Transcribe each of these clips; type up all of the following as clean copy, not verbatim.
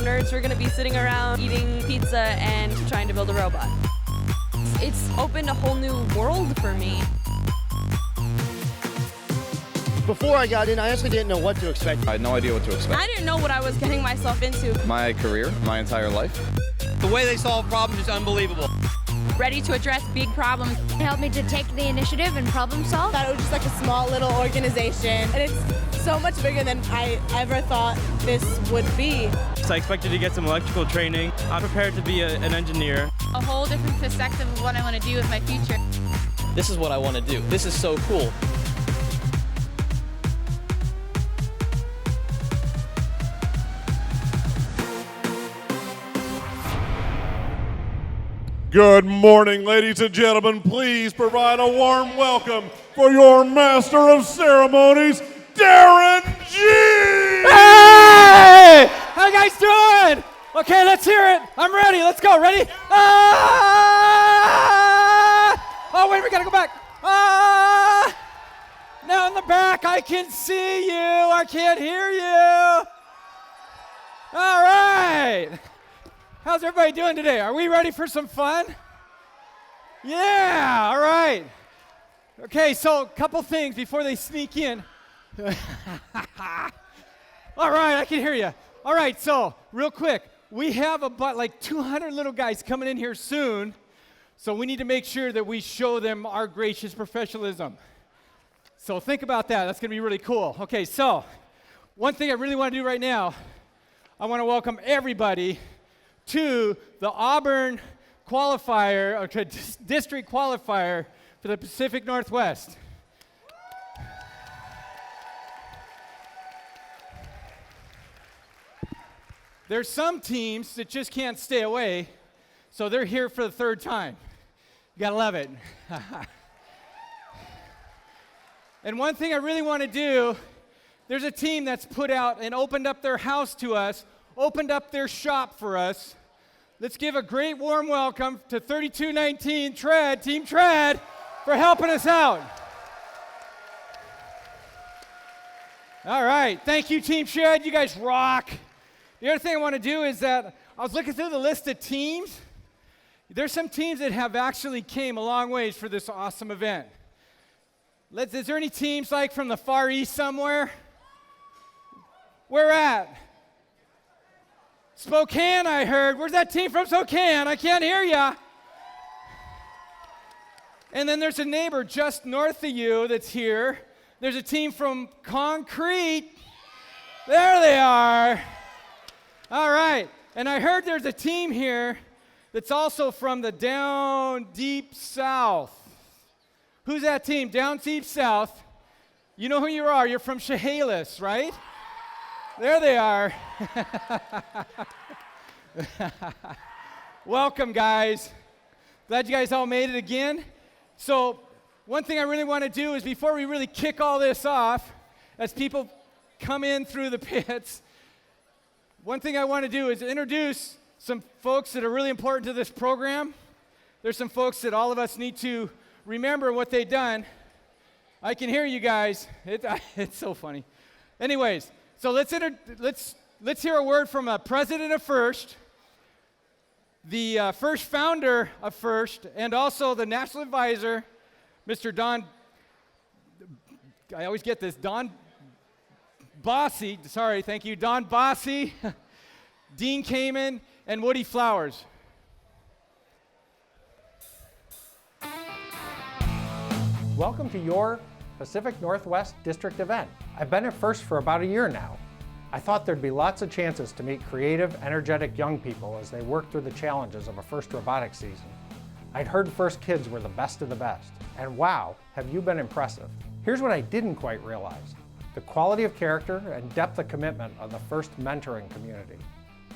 nerds who are going to be sitting around eating pizza and trying to build a robot. It's opened a whole new world for me. Before I got in, I honestly didn't know what to expect. I had no idea what to expect. I didn't know what I was getting myself into. My career, my entire life. The way they solve problems is unbelievable. Ready to address big problems. It helped me to take the initiative and problem solve. I thought it was just like a small little organization, and it's so much bigger than I ever thought this would be. So I expected to get some electrical training. I'm prepared to be an engineer. A whole different perspective of what I want to do with my future. This is what I want to do. This is so cool. Good morning, ladies and gentlemen. Please provide a warm welcome for your Master of Ceremonies, Darren G. Hey! How you guys doing? Okay, let's hear it. I'm ready. Let's go. Ready? Oh, wait, we gotta go back. Now in the back, I can see you. I can't hear you. All right. How's everybody doing today? Are we ready for some fun? Yeah, all right. Okay, so a couple things before they sneak in. All right, I can hear you. All right, so real quick, we have about like 200 little guys coming in here soon, so we need to make sure that we show them our gracious professionalism. So think about that. That's going to be really cool. Okay, so one thing I really want to do right now, I want to welcome everybody to the Auburn qualifier, or district qualifier for the Pacific Northwest. There's some teams that just can't stay away, so they're here for the third time. You gotta love it. And one thing I really want to do, there's a team that's put out and opened up their house to us, opened up their shop for us. Let's give a great warm welcome to 3219 Tread, Team Tread, for helping us out. All right, thank you, Team Tread. You guys rock. The other thing I want to do is that I was looking through the list of teams. There's some teams that have actually came a long ways for this awesome event. Is there any teams like from the Far East somewhere? Where at? Spokane, I heard. Where's that team from Spokane? I can't hear ya. And then there's a neighbor just north of you that's here. There's a team from Concrete. There they are. All right. And I heard there's a team here that's also from the down deep south. Who's that team? Down deep south. You know who you are. You're from Chehalis, right? There they are. Welcome, guys. Glad you guys all made it again. So one thing I really want to do is before we really kick all this off, as people come in through the pits, one thing I want to do is introduce some folks that are really important to this program. There's some folks that all of us need to remember what they've done. I can hear you guys. It's so funny. Anyways, so let's hear a word from a president of FIRST, the first founder of FIRST, and also the national advisor, Mr. Don, I always get this, Don Bossy, sorry, thank you, Don Bossy, Dean Kamen, and Woody Flowers. Welcome to your Pacific Northwest District event. I've been at FIRST for about a year now. I thought there'd be lots of chances to meet creative, energetic young people as they work through the challenges of a FIRST robotics season. I'd heard FIRST kids were the best of the best, and wow, have you been impressive. Here's what I didn't quite realize: the quality of character and depth of commitment of the FIRST mentoring community.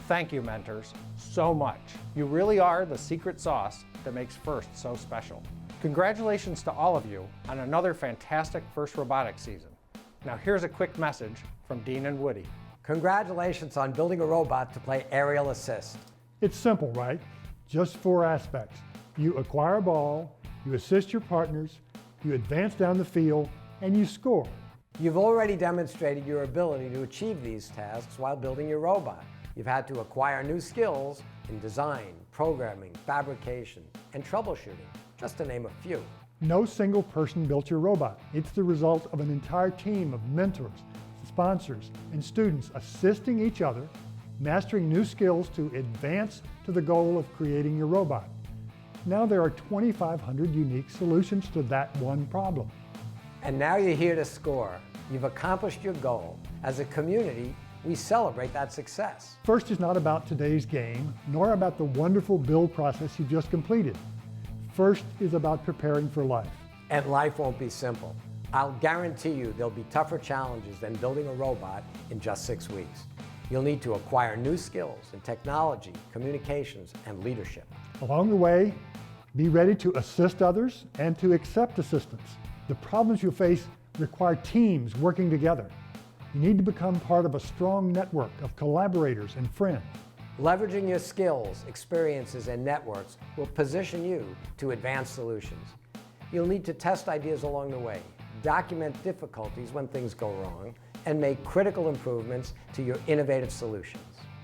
Thank you, mentors, so much. You really are the secret sauce that makes FIRST so special. Congratulations to all of you on another fantastic FIRST robotics season. Now here's a quick message from Dean and Woody. Congratulations on building a robot to play aerial assist. It's simple, right? Just 4 aspects. You acquire a ball, you assist your partners, you advance down the field, and you score. You've already demonstrated your ability to achieve these tasks while building your robot. You've had to acquire new skills in design, programming, fabrication, and troubleshooting, just to name a few. No single person built your robot. It's the result of an entire team of mentors, sponsors, and students assisting each other, mastering new skills to advance to the goal of creating your robot. Now there are 2,500 unique solutions to that one problem. And now you're here to score. You've accomplished your goal. As a community, we celebrate that success. FIRST is not about today's game, nor about the wonderful build process you just completed. FIRST is about preparing for life. And life won't be simple. I'll guarantee you there'll be tougher challenges than building a robot in just 6 weeks. You'll need to acquire new skills in technology, communications, and leadership. Along the way, be ready to assist others and to accept assistance. The problems you face require teams working together. You need to become part of a strong network of collaborators and friends. Leveraging your skills, experiences, and networks will position you to advance solutions. You'll need to test ideas along the way, document difficulties when things go wrong, and make critical improvements to your innovative solutions.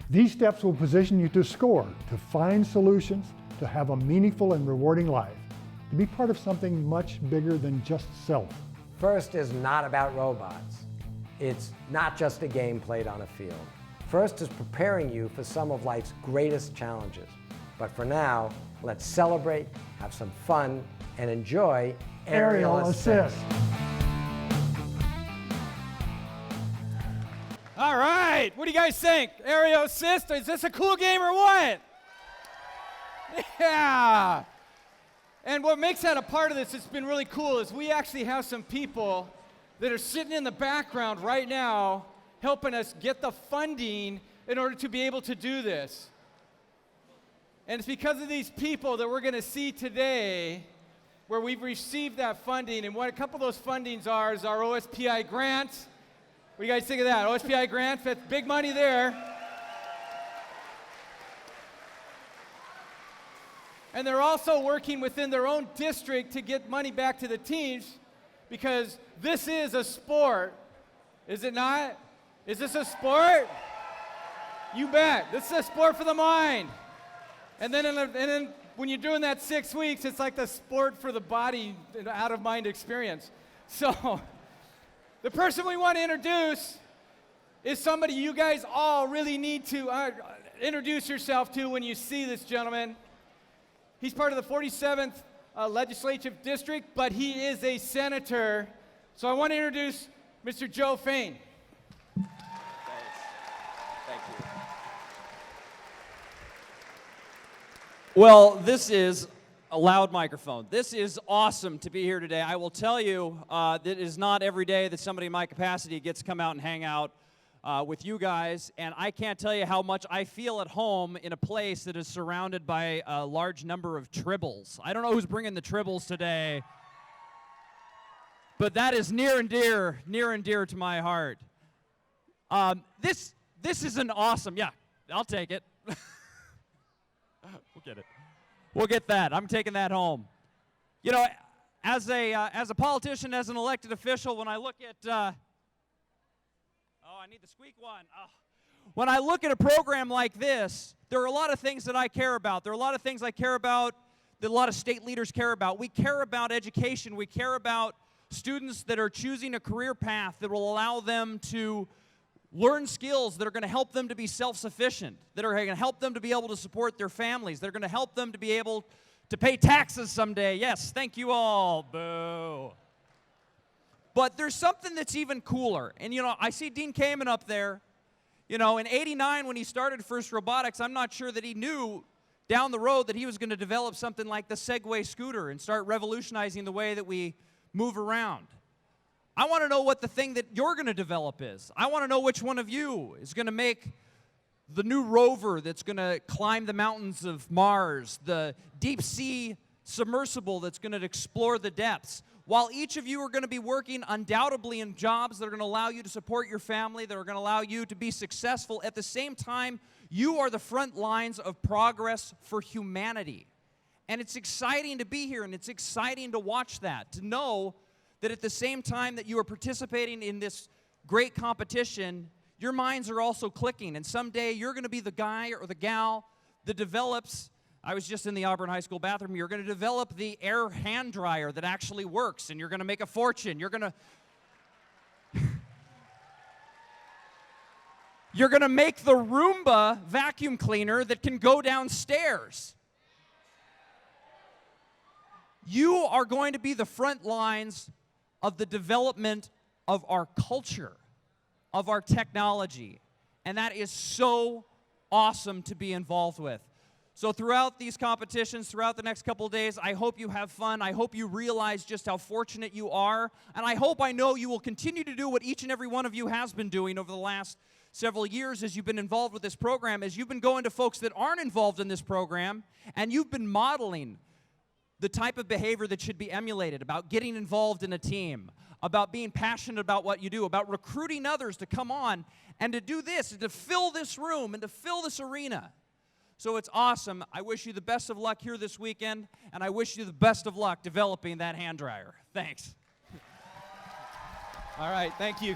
These steps will position you to score, to find solutions, to have a meaningful and rewarding life, to be part of something much bigger than just self. FIRST is not about robots. It's not just a game played on a field. FIRST is preparing you for some of life's greatest challenges. But for now, let's celebrate, have some fun, and enjoy Aerial Assist. All right, what do you guys think? Aerial Assist, is this a cool game or what? Yeah. And what makes that a part of this, it's been really cool, is we actually have some people that are sitting in the background right now helping us get the funding in order to be able to do this. And it's because of these people that we're going to see today where we've received that funding. And what a couple of those fundings are is our OSPI grant. What do you guys think of that? OSPI grant, that's big money there. And they're also working within their own district to get money back to the teams because this is a sport, is it not? Is this a sport? You bet. This is a sport for the mind. And then when you're doing that 6 weeks, it's like the sport for the body, out-of-mind experience. So the person we want to introduce is somebody you guys all really need to introduce yourself to when you see this gentleman. He's part of the 47th Legislative District, but he is a senator. So I want to introduce Mr. Joe Fain. Thank you. Well, this is a loud microphone. This is awesome to be here today. I will tell you that it is not every day that somebody in my capacity gets to come out and hang out with you guys, and I can't tell you how much I feel at home in a place that is surrounded by a large number of tribbles. I don't know who's bringing the tribbles today, but that is near and dear to my heart. This is an awesome, yeah, I'll take it. We'll get it. We'll get that. I'm taking that home. You know, as a politician, as an elected official, when I look at I need the squeak one. Oh. When I look at a program like this, there are a lot of things that I care about. There are a lot of things I care about that a lot of state leaders care about. We care about education. We care about students that are choosing a career path that will allow them to learn skills that are going to help them to be self-sufficient, that are going to help them to be able to support their families, that are going to help them to be able to pay taxes someday. Yes, thank you all. Boo. But there's something that's even cooler. And, you know, I see Dean Kamen up there. You know, in '89 when he started FIRST Robotics, I'm not sure that he knew down the road that he was going to develop something like the Segway scooter and start revolutionizing the way that we move around. I want to know what the thing that you're going to develop is. I want to know which one of you is going to make the new rover that's going to climb the mountains of Mars, the deep sea submersible that's going to explore the depths. While each of you are going to be working undoubtedly in jobs that are going to allow you to support your family, that are going to allow you to be successful, at the same time, you are the front lines of progress for humanity. And it's exciting to be here, and it's exciting to watch that, to know that at the same time that you are participating in this great competition, your minds are also clicking, and someday you're going to be the guy or the gal that develops. I was just in the Auburn High School bathroom. You're going to develop the air hand dryer that actually works, and you're going to make a fortune. You're going to make the Roomba vacuum cleaner that can go downstairs. You are going to be the front lines of the development of our culture, of our technology, and that is so awesome to be involved with. So throughout these competitions, throughout the next couple of days, I hope you have fun. I hope you realize just how fortunate you are, and I know you will continue to do what each and every one of you has been doing over the last several years as you've been involved with this program, as you've been going to folks that aren't involved in this program, and you've been modeling the type of behavior that should be emulated, about getting involved in a team, about being passionate about what you do, about recruiting others to come on and to do this, and to fill this room and to fill this arena. So it's awesome. I wish you the best of luck here this weekend, and I wish you the best of luck developing that hand dryer. Thanks. All right, thank you.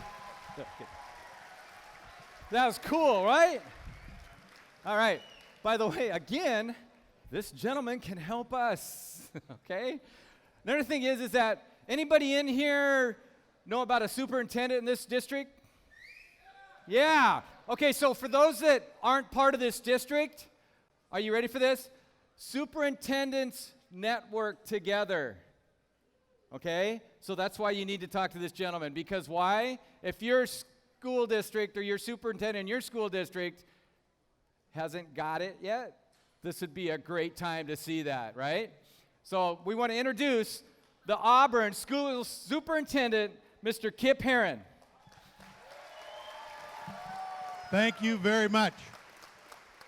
That was cool, right? All right. By the way, again, this gentleman can help us, okay? Another thing is that anybody in here know about a superintendent in this district? Yeah. Okay, so for those that aren't part of this district, are you ready for this? Superintendents network together. Okay? So that's why you need to talk to this gentleman. Because why? If your school district or your superintendent in your school district hasn't got it yet, this would be a great time to see that, right? So we want to introduce the Auburn School Superintendent, Mr. Kip Herron. Thank you very much.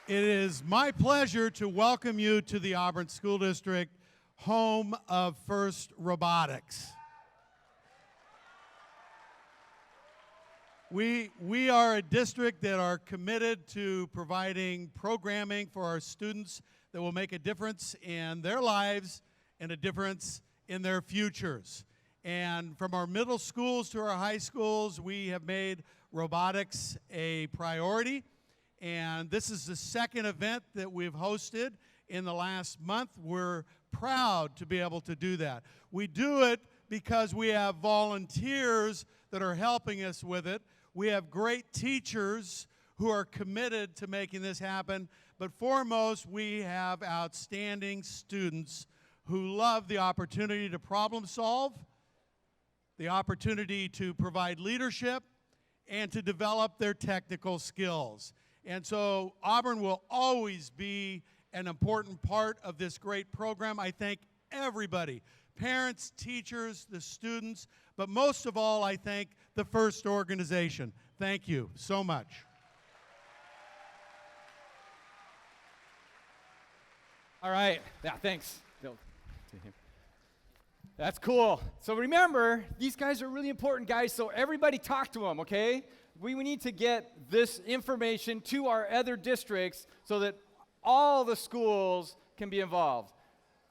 It is my pleasure to welcome you to the Auburn School District, home of FIRST Robotics. We are a district that are committed to providing programming for our students that will make a difference in their lives and a difference in their futures. And from our middle schools to our high schools, we have made robotics a priority. And this is the second event that we've hosted in the last month. We're proud to be able to do that. We do it because we have volunteers that are helping us with it. We have great teachers who are committed to making this happen. But foremost, we have outstanding students who love the opportunity to problem solve, the opportunity to provide leadership, and to develop their technical skills. And so Auburn will always be an important part of this great program. I thank everybody, parents, teachers, the students, but most of all, I thank the FIRST organization. Thank you so much. All right. Yeah, thanks. That's cool. So remember, these guys are really important guys, so everybody talk to them, okay? We need to get this information to our other districts so that all the schools can be involved.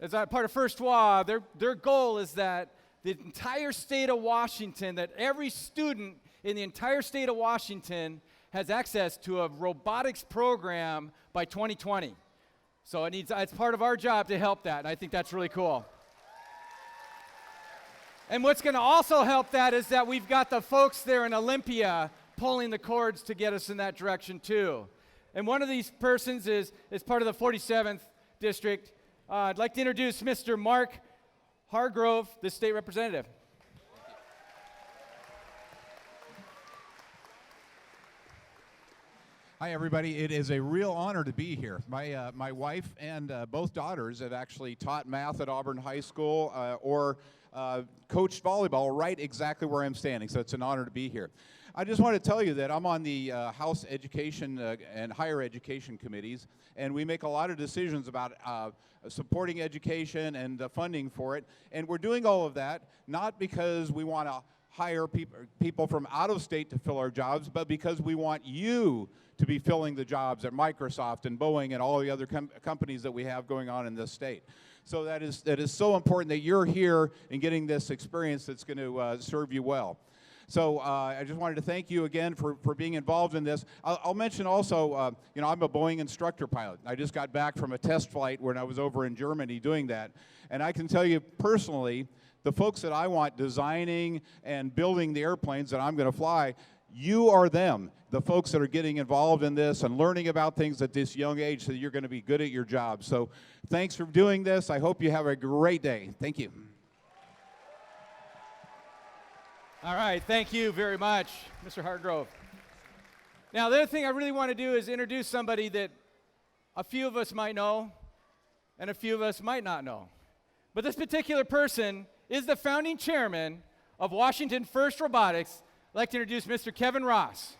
As a part of First WA, their goal is that the entire state of Washington, that every student in the entire state of Washington has access to a robotics program by 2020. So it's part of our job to help that, and I think that's really cool. And what's going to also help that is that we've got the folks there in Olympia pulling the cords to get us in that direction too. And one of these persons is part of the 47th district. I'd like to introduce Mr. Mark Hargrove, the state representative. Hi, everybody. It is a real honor to be here. My wife and both daughters have actually taught math at Auburn High School or coached volleyball right exactly where I'm standing, so it's an honor to be here. I just want to tell you that I'm on the House Education and Higher Education Committees, and we make a lot of decisions about supporting education and funding for it, and we're doing all of that not because we want to hire people from out of state to fill our jobs, but because we want you to be filling the jobs at Microsoft and Boeing and all the other companies that we have going on in this state. So that is so important that you're here and getting this experience that's going to serve you well. So I just wanted to thank you again for being involved in this. I'll mention also, you know, I'm a Boeing instructor pilot. I just got back from a test flight when I was over in Germany doing that. And I can tell you personally, the folks that I want designing and building the airplanes that I'm going to fly, you are them, the folks that are getting involved in this and learning about things at this young age so that you're going to be good at your job. So thanks for doing this. I hope you have a great day. Thank you. All right, thank you very much, Mr. Hargrove. Now, the other thing I really want to do is introduce somebody that a few of us might know and a few of us might not know. But this particular person is the founding chairman of Washington First Robotics. I'd like to introduce Mr. Kevin Ross.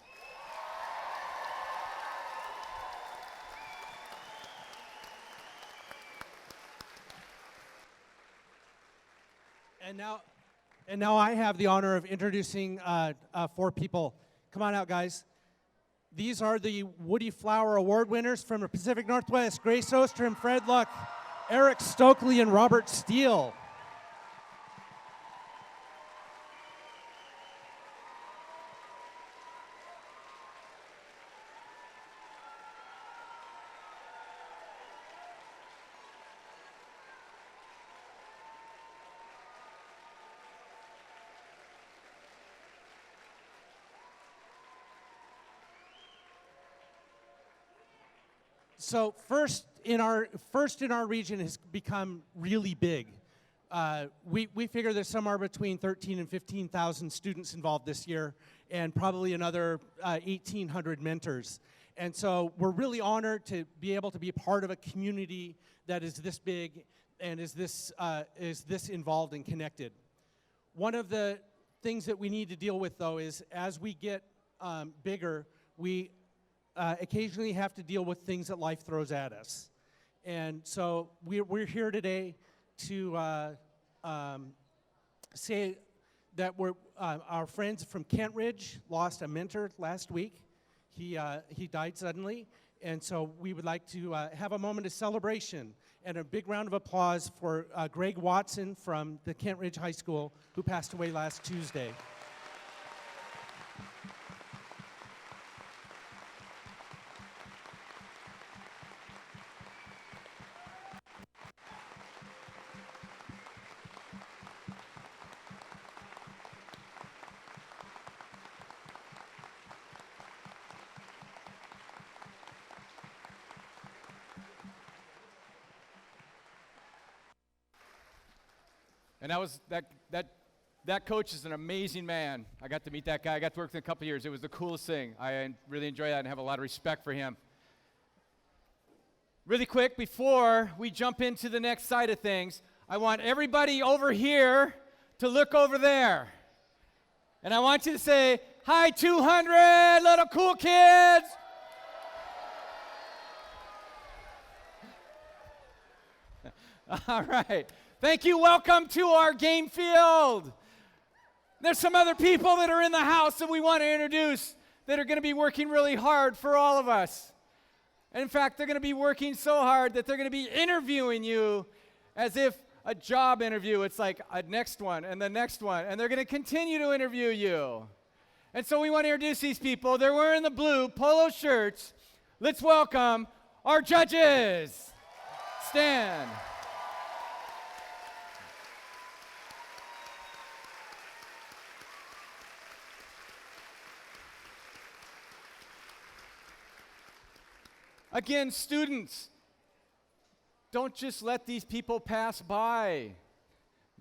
And now I have the honor of introducing 4 people. Come on out, guys. These are the Woody Flower Award winners from the Pacific Northwest: Grace Ostrom, Fred Luck, Eric Stokely, and Robert Steele. So first in our region has become really big. We figure there's somewhere between 13 and 15,000 students involved this year, and probably another 1,800 mentors. And so we're really honored to be able to be part of a community that is this big and is this involved and connected. One of the things that we need to deal with, though, is as we get bigger, we occasionally have to deal with things that life throws at us. And so we're here today to say that our friends from Kent Ridge lost a mentor last week. He died suddenly, and so we would like to have a moment of celebration and a big round of applause for Greg Watson from the Kent Ridge High School, who passed away last Tuesday. And that coach is an amazing man. I got to meet that guy. I got to work with him a couple years. It was the coolest thing. I really enjoy that and have a lot of respect for him. Really quick, before we jump into the next side of things, I want everybody over here to look over there. And I want you to say, "Hi, 200 little cool kids." All right. Thank you. Welcome to our game field. There's some other people that are in the house that we want to introduce that are going to be working really hard for all of us. And in fact, they're going to be working so hard that they're going to be interviewing you as if a job interview. It's like a next one and the next one, and they're going to continue to interview you. And so we want to introduce these people. They're wearing the blue polo shirts. Let's welcome our judges. Stand. Again, students, don't just let these people pass by.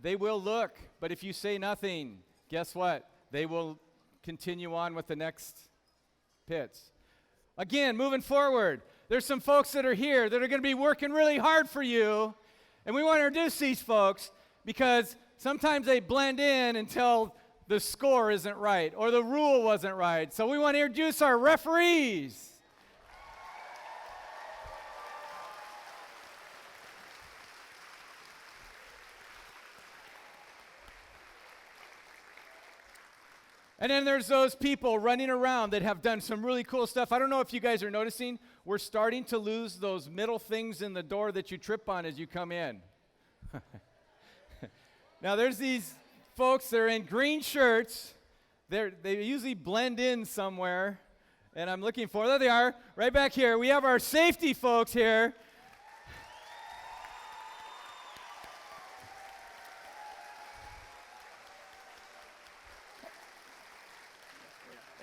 They will look, but if you say nothing, guess what? They will continue on with the next pits. Again, moving forward, there's some folks that are here that are going to be working really hard for you, and we want to introduce these folks because sometimes they blend in until the score isn't right or the rule wasn't right. So we want to introduce our referees. And then there's those people running around that have done some really cool stuff. I don't know if you guys are noticing, we're starting to lose those middle things in the door that you trip on as you come in. Now there's these folks that are in green shirts They usually blend in somewhere, and I'm looking for, there they are, right back here. We have our safety folks here.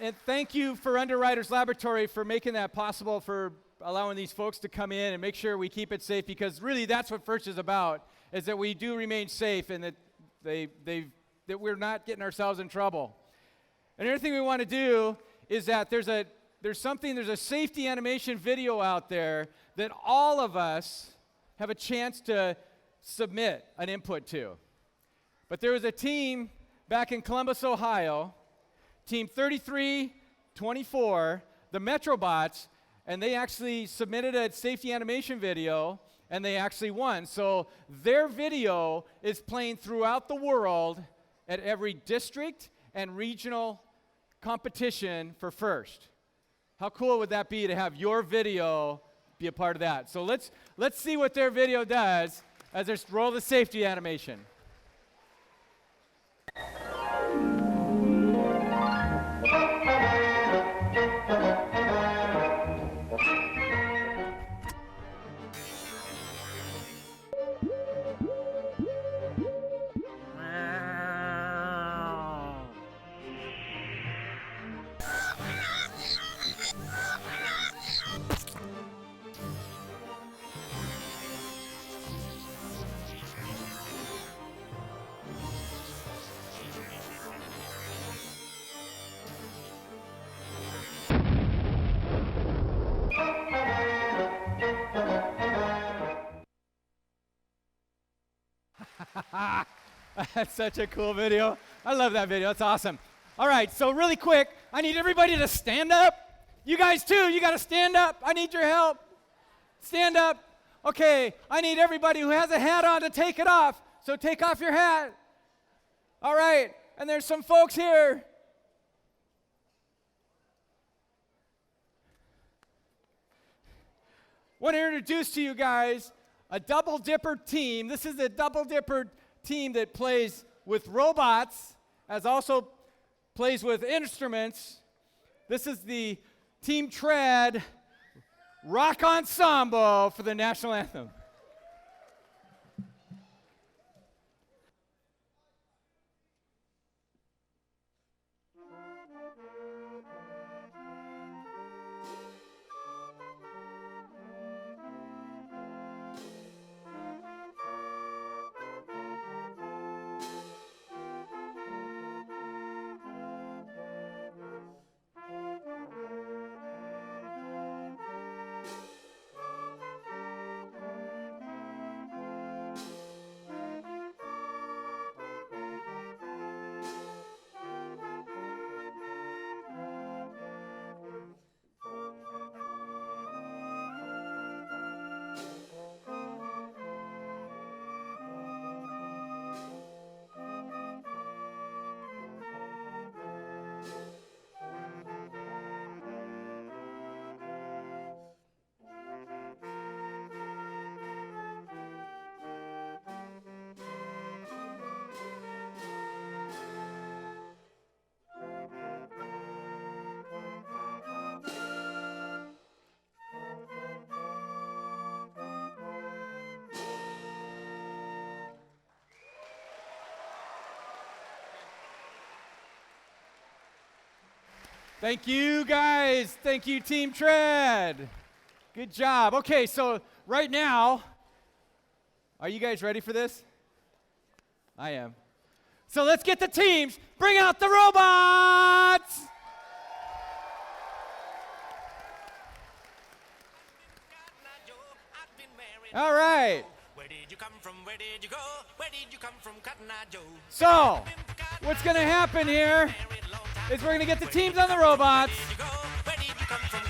And thank you for Underwriters Laboratory for making that possible, for allowing these folks to come in and make sure we keep it safe, because really that's what FRC is about, is that we do remain safe and that that we're not getting ourselves in trouble. And another thing we want to do is that there's a safety animation video out there that all of us have a chance to submit an input to. But there was a team back in Columbus, Ohio, Team 3324, the Metrobots, and they actually submitted a safety animation video, and they actually won. So their video is playing throughout the world at every district and regional competition for first. How cool would that be to have your video be a part of that? So let's see what their video does as they roll the safety animation. That's such a cool video. I love that video. That's awesome. All right, so really quick, I need everybody to stand up. You guys too, you got to stand up. I need your help. Stand up. Okay, I need everybody who has a hat on to take it off. So take off your hat. All right, and there's some folks here. Want to introduce to you guys a Double Dipper team. This is a Double Dipper team that plays with robots, as also plays with instruments. This is the Team Tread Rock Ensemble for the national anthem. Thank you, guys. Thank you, Team Tread. Good job. Okay, so right now, are you guys ready for this? I am. So let's get the teams. Bring out the robots. All right. Where did you come from? Where did you go? Where did you come from, Cotton Eye Joe? So, what's going to happen here is we're going to get the teams on the robots.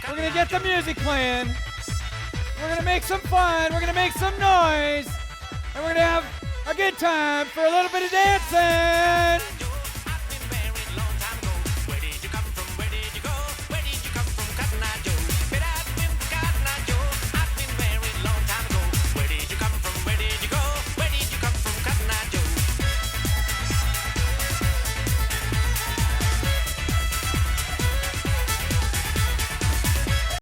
We're going to get the music playing. We're going to make some fun. We're going to make some noise. And we're going to have a good time for a little bit of dancing.